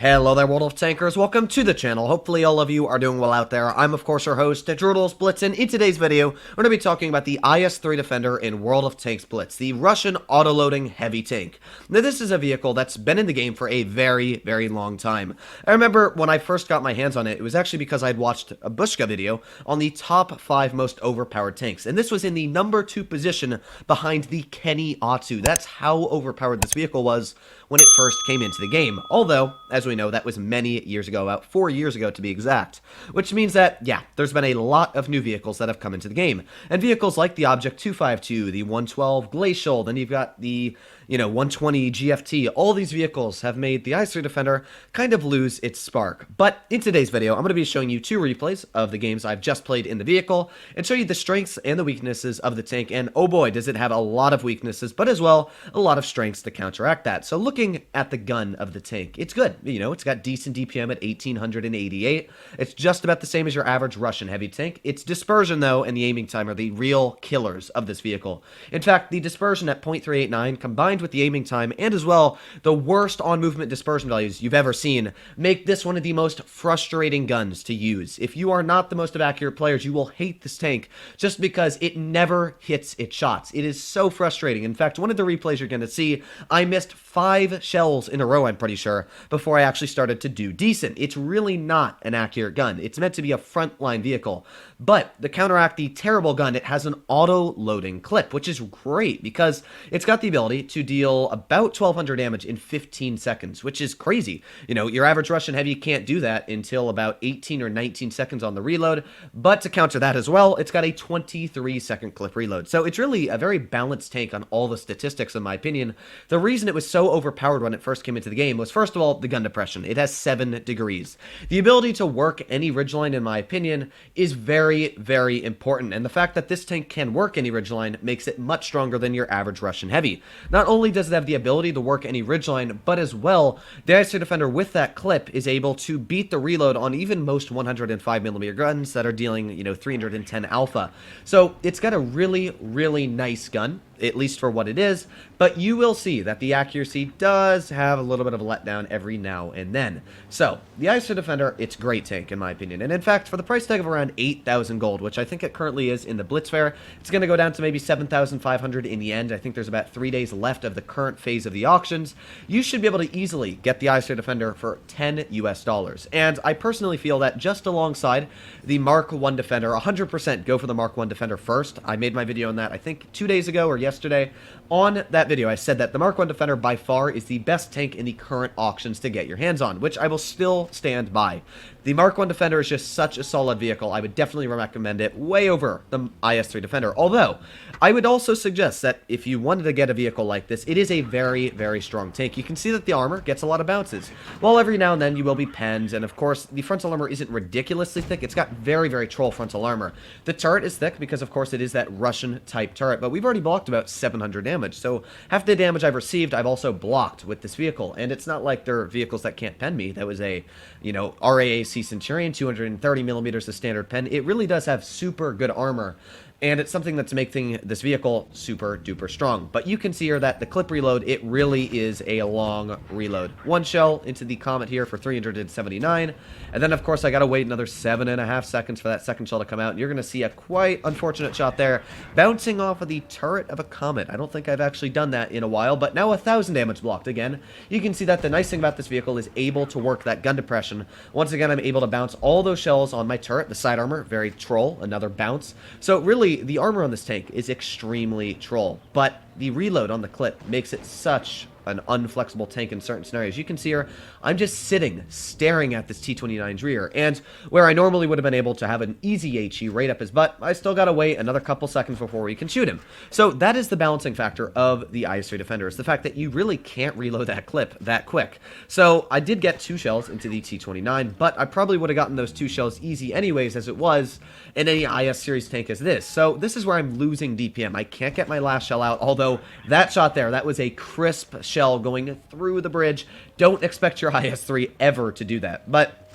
Hello there, World of Tankers. Welcome to the channel. Hopefully all of you are doing well out there. I'm, of course, your host, Blitz, and in today's video, we're going to be talking about the IS-3 Defender in World of Tanks Blitz, the Russian auto-loading heavy tank. Now, this is a vehicle that's been in the game for a very, very long time. I remember when I first got my hands on it, it was actually because I'd watched a Bushka video on the top 5 most overpowered tanks, and this was in the number 2 position behind the Kenny Atsu. That's how overpowered this vehicle was when it first came into the game, although, as we know, that was many years ago, about 4 years ago to be exact, which means that, yeah, there's been a lot of new vehicles that have come into the game, and vehicles like the Object 252, the 112 Glacial, then you've got the 120 GFT, all these vehicles have made the IS-3 Defender kind of lose its spark. But in today's video, I'm going to be showing you 2 replays of the games I've just played in the vehicle, and show you the strengths and the weaknesses of the tank, and oh boy, does it have a lot of weaknesses, but as well, a lot of strengths to counteract that. So looking at the gun of the tank, it's good. It's got decent DPM at 1888. It's just about the same as your average Russian heavy tank. Its dispersion, though, and the aiming time are the real killers of this vehicle. In fact, the dispersion at .389 combined with the aiming time, and as well the worst on-movement dispersion values you've ever seen, make this one of the most frustrating guns to use. If you are not the most accurate players, you will hate this tank just because it never hits its shots. It is so frustrating. In fact, one of the replays you're going to see, I missed 5 shells in a row, I'm pretty sure, before I actually started to do decent. It's really not an accurate gun. It's meant to be a frontline vehicle. But to counteract the terrible gun, it has an auto-loading clip, which is great because it's got the ability to deal about 1200 damage in 15 seconds, which is crazy. Your average Russian heavy can't do that until about 18 or 19 seconds on the reload, but to counter that as well, it's got a 23-second clip reload. So it's really a very balanced tank on all the statistics, in my opinion. The reason it was so overpowered when it first came into the game was, first of all, the gun depression. It has 7 degrees. The ability to work any ridgeline, in my opinion, is very, very important, and the fact that this tank can work any ridgeline makes it much stronger than your average Russian heavy. Not only does it have the ability to work any ridgeline, but as well, the IS-3 Defender with that clip is able to beat the reload on even most 105mm guns that are dealing, 310 alpha. So it's got a really, really nice gun, at least for what it is, but you will see that the accuracy does have a little bit of a letdown every now and then. So, the IS-3 Defender, it's a great tank in my opinion, and in fact, for the price tag of around 8,000 gold, which I think it currently is in the Blitz fair, it's going to go down to maybe 7,500 in the end. I think there's about 3 days left of the current phase of the auctions. You should be able to easily get the IS-3 Defender for $10 US, and I personally feel that just alongside the Mark 1 Defender, 100% go for the Mark 1 Defender first. I made my video on that, I think, 2 days ago or yesterday. On that video, I said that the Mark 1 Defender by far is the best tank in the current auctions to get your hands on, which I will still stand by. The Mark 1 Defender is just such a solid vehicle. I would definitely recommend it way over the IS-3 Defender. Although, I would also suggest that if you wanted to get a vehicle like this, it is a very, very strong tank. You can see that the armor gets a lot of bounces. While every now and then you will be penned, and of course, the frontal armor isn't ridiculously thick. It's got very, very troll frontal armor. The turret is thick because, of course, it is that Russian-type turret, but we've already blocked about 700 damage. So half the damage I've received, I've also blocked with this vehicle. And it's not like there are vehicles that can't pen me. That was a, RAAC Centurion, 230mm of standard pen. It really does have super good armor, and it's something that's making this vehicle super duper strong. But you can see here that the clip reload, it really is a long reload. 1 shell into the Comet here for 379, and then of course I gotta wait another 7.5 seconds for that second shell to come out, and you're gonna see a quite unfortunate shot there, bouncing off of the turret of a Comet. I don't think I've actually done that in a while, but now 1,000 damage blocked again. You can see that the nice thing about this vehicle is able to work that gun depression. Once again, I'm able to bounce all those shells on my turret. The side armor, very troll, another bounce. So really, the armor on this tank is extremely troll, but the reload on the clip makes it such an unflexible tank in certain scenarios. You can see here, I'm just sitting, staring at this T-29's rear, and where I normally would have been able to have an easy HE right up his butt, I still gotta wait another couple seconds before we can shoot him. So that is the balancing factor of the IS-3 Defender, is the fact that you really can't reload that clip that quick. So I did get 2 shells into the T-29, but I probably would have gotten those 2 shells easy anyways, as it was in any IS series tank as this. So this is where I'm losing DPM. I can't get my last shell out, although that shot there, that was a crisp shell going through the bridge. Don't expect your IS-3 ever to do that. But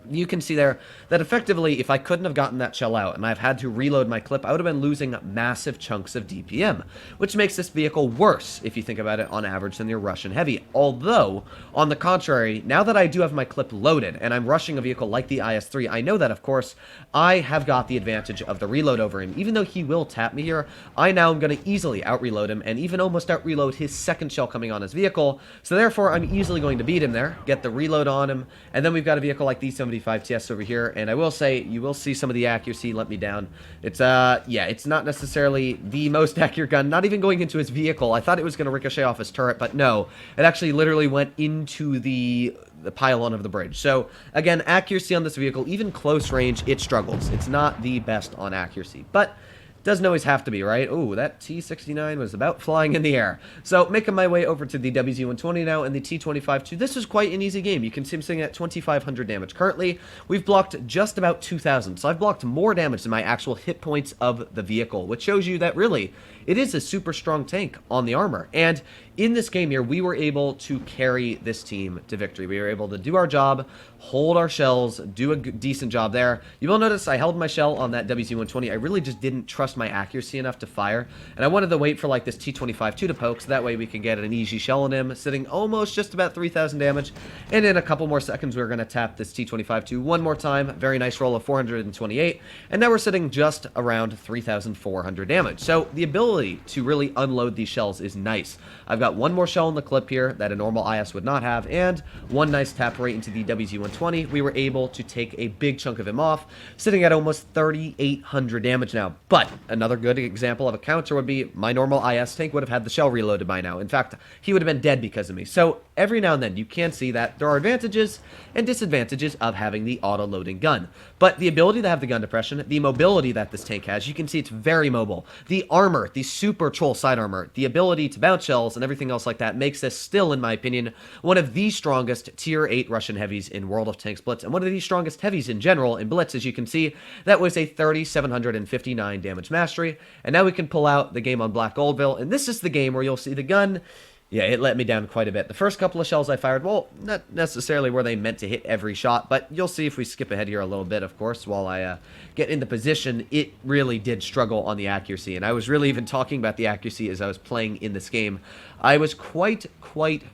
you can see there that effectively, if I couldn't have gotten that shell out and I've had to reload my clip, I would have been losing massive chunks of DPM, which makes this vehicle worse, if you think about it, on average than your Russian Heavy. Although, on the contrary, now that I do have my clip loaded and I'm rushing a vehicle like the IS-3, I know that, of course, I have got the advantage of the reload over him. Even though he will tap me here, I now am going to easily out-reload him and even almost out-reload his second shell coming on his vehicle. So therefore, I'm easily going to beat him there, get the reload on him, and then we've got a vehicle like the 75 TS over here, and I will say, you will see some of the accuracy let me down. It's, yeah, it's not necessarily the most accurate gun, not even going into his vehicle. I thought it was going to ricochet off his turret, but no, it actually literally went into the pylon of the bridge. So, again, accuracy on this vehicle, even close range, it struggles. It's not the best on accuracy, but doesn't always have to be, right? Ooh, that T-69 was about flying in the air. So, making my way over to the WZ-120 now, and the T-25-2. This is quite an easy game. You can see I'm sitting at 2,500 damage. Currently, we've blocked just about 2,000. So, I've blocked more damage than my actual hit points of the vehicle, which shows you that, really, it is a super strong tank on the armor. And in this game here, we were able to carry this team to victory. We were able to do our job, hold our shells, do a decent job there. You will notice I held my shell on that WZ-120. I really just didn't trust my accuracy enough to fire, and I wanted to wait for like this T-25-2 to poke, so that way we could get an easy shell on him, sitting almost just about 3,000 damage, and in a couple more seconds we were going to tap this T-25-2 one more time. Very nice roll of 428, and now we're sitting just around 3,400 damage. So the ability to really unload these shells is nice. I've got one more shell in the clip here that a normal IS would not have, and one nice tap right into the WZ-120. We were able to take a big chunk of him off, sitting at almost 3,800 damage now. But another good example of a counter would be my normal IS tank would have had the shell reloaded by now. In fact, he would have been dead because of me. So every now and then you can see that there are advantages and disadvantages of having the auto-loading gun. But the ability to have the gun depression, the mobility that this tank has, you can see it's very mobile. The armor, the super troll side armor, the ability to bounce shells and everything else like that makes this still, in my opinion, one of the strongest tier 8 Russian heavies in World of Tanks Blitz, and one of the strongest heavies in general in Blitz. As you can see, that was a 3,759 damage mastery, and now we can pull out the game on Black Goldville, and this is the game where you'll see the gun. Yeah, it let me down quite a bit. The first couple of shells I fired, well, not necessarily were they meant to hit every shot, but you'll see if we skip ahead here a little bit, of course, while I get into position, it really did struggle on the accuracy, and I was really even talking about the accuracy as I was playing in this game. I was quite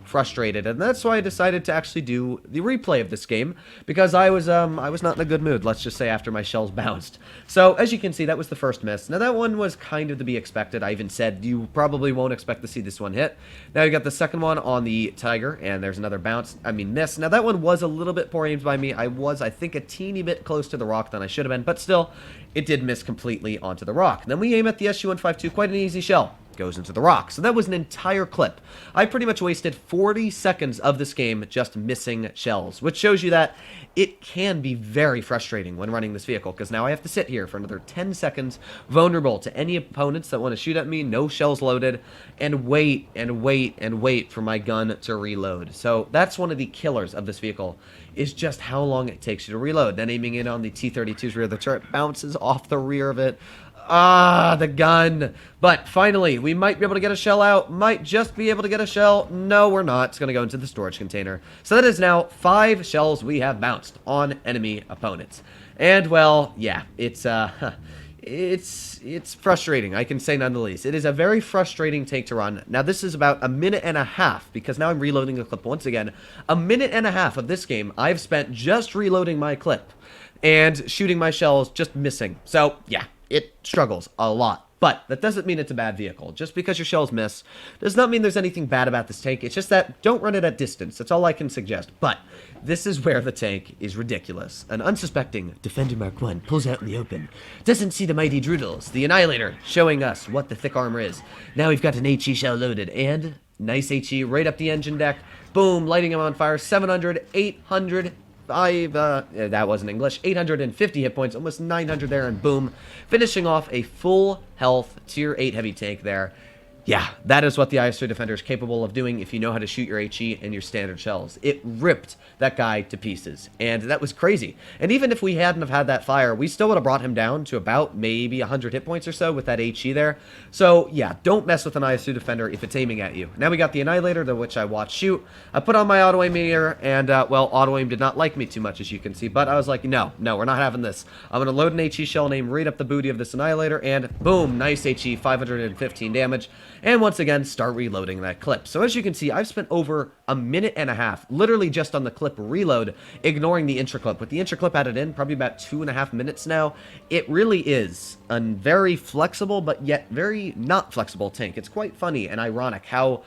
frustrated, and that's why I decided to actually do the replay of this game, because I was not in a good mood, let's just say, after my shells bounced. So, as you can see, that was the first miss. Now, that one was kind of to be expected. I even said you probably won't expect to see this one hit. Now, you got the second one on the Tiger, and there's another bounce, miss. Now, that one was a little bit poor aimed by me. I was, I think, a teeny bit close to the rock than I should have been, but still, it did miss completely onto the rock. Then we aim at the SU-152, quite an easy shell. Goes into the rock. So that was an entire clip. I pretty much wasted 40 seconds of this game just missing shells, which shows you that it can be very frustrating when running this vehicle, because now I have to sit here for another 10 seconds, vulnerable to any opponents that want to shoot at me, no shells loaded, and wait for my gun to reload. So that's one of the killers of this vehicle, is just how long it takes you to reload. Then aiming in on the T-32's rear, the turret bounces off the rear of it. Ah, the gun. But finally, we might be able to get a shell out. Might just be able to get a shell. No, we're not. It's going to go into the storage container. So that is now 5 shells we have bounced on enemy opponents. And, well, yeah, it's frustrating, I can say none the least. It is a very frustrating tank to run. Now, this is about a minute and a half, because now I'm reloading the clip once again. A minute and a half of this game I've spent just reloading my clip and shooting my shells, just missing. So, yeah. It struggles a lot, but that doesn't mean it's a bad vehicle. Just because your shells miss does not mean there's anything bad about this tank. It's just that don't run it at distance. That's all I can suggest. But this is where the tank is ridiculous. An unsuspecting Defender Mark 1 pulls out in the open. Doesn't see the mighty Droodles, the Annihilator, showing us what the thick armor is. Now we've got an HE shell loaded, and nice HE right up the engine deck. Boom, lighting him on fire. 700, 800... that wasn't English, 850 hit points, almost 900 there, and boom, finishing off a full health tier 8 heavy tank there. Yeah, that is what the IS-3 Defender is capable of doing if you know how to shoot your HE and your standard shells. It ripped that guy to pieces, and that was crazy. And even if we hadn't have had that fire, we still would have brought him down to about maybe 100 hit points or so with that HE there. So yeah, don't mess with an IS-3 Defender if it's aiming at you. Now we got the Annihilator, which I watched shoot. I put on my auto-aim here, and well, auto-aim did not like me too much, as you can see, but I was like, no, we're not having this. I'm going to load an HE shell name right up the booty of this Annihilator, and boom, nice HE, 515 damage. And once again, start reloading that clip. So as you can see, I've spent over a minute and a half, literally just on the clip reload, ignoring the intro clip. With the intro clip added in, probably about 2.5 minutes now, it really is a very flexible, but yet very not flexible tank. It's quite funny and ironic how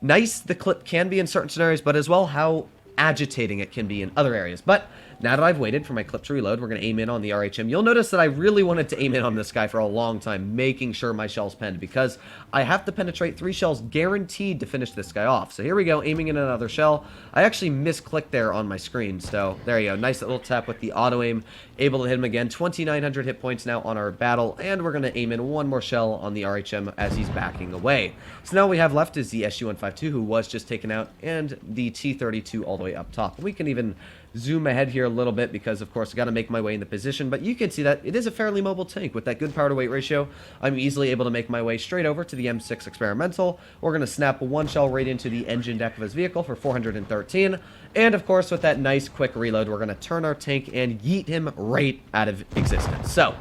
nice the clip can be in certain scenarios, but as well how agitating it can be in other areas. But now that I've waited for my clip to reload, we're going to aim in on the RHM. You'll notice that I really wanted to aim in on this guy for a long time, making sure my shell's penned, because I have to penetrate 3 shells guaranteed to finish this guy off. So here we go, aiming in another shell. I actually misclicked there on my screen, so there you go. Nice little tap with the auto-aim, able to hit him again. 2,900 hit points now on our battle, and we're going to aim in one more shell on the RHM as he's backing away. So now what we have left is the SU-152, who was just taken out, and the T-32 all the way up top. We can even zoom ahead here a little bit because, of course, I got to make my way in the position, but you can see that it is a fairly mobile tank. With that good power to weight ratio, I'm easily able to make my way straight over to the M6 Experimental. We're going to snap one shell right into the engine deck of his vehicle for 413, and of course, with that nice quick reload, we're going to turn our tank and yeet him right out of existence. So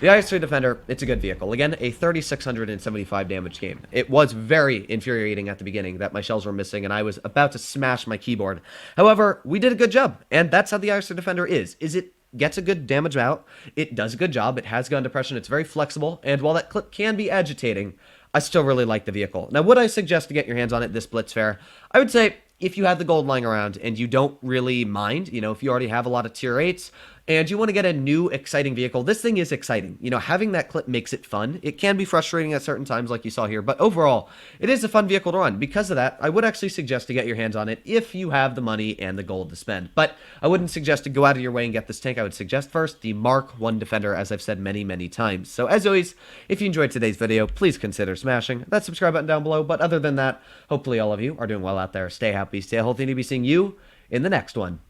the IS-3 Defender, it's a good vehicle. Again, a 3,675 damage game. It was very infuriating at the beginning that my shells were missing and I was about to smash my keyboard. However, we did a good job, and that's how the IS-3 Defender is it gets a good damage out, it does a good job, it has gun depression, it's very flexible, and while that clip can be agitating, I still really like the vehicle. Now, would I suggest to get your hands on it this Blitz fair? I would say if you have the gold lying around and you don't really mind, if you already have a lot of tier 8s, and you want to get a new, exciting vehicle, this thing is exciting. Having that clip makes it fun. It can be frustrating at certain times, like you saw here, but overall, it is a fun vehicle to run. Because of that, I would actually suggest to get your hands on it if you have the money and the gold to spend. But I wouldn't suggest to go out of your way and get this tank. I would suggest first the Mark 1 Defender, as I've said many, many times. So as always, if you enjoyed today's video, please consider smashing that subscribe button down below. But other than that, hopefully all of you are doing well out there. Stay happy, stay healthy, and to be seeing you in the next one.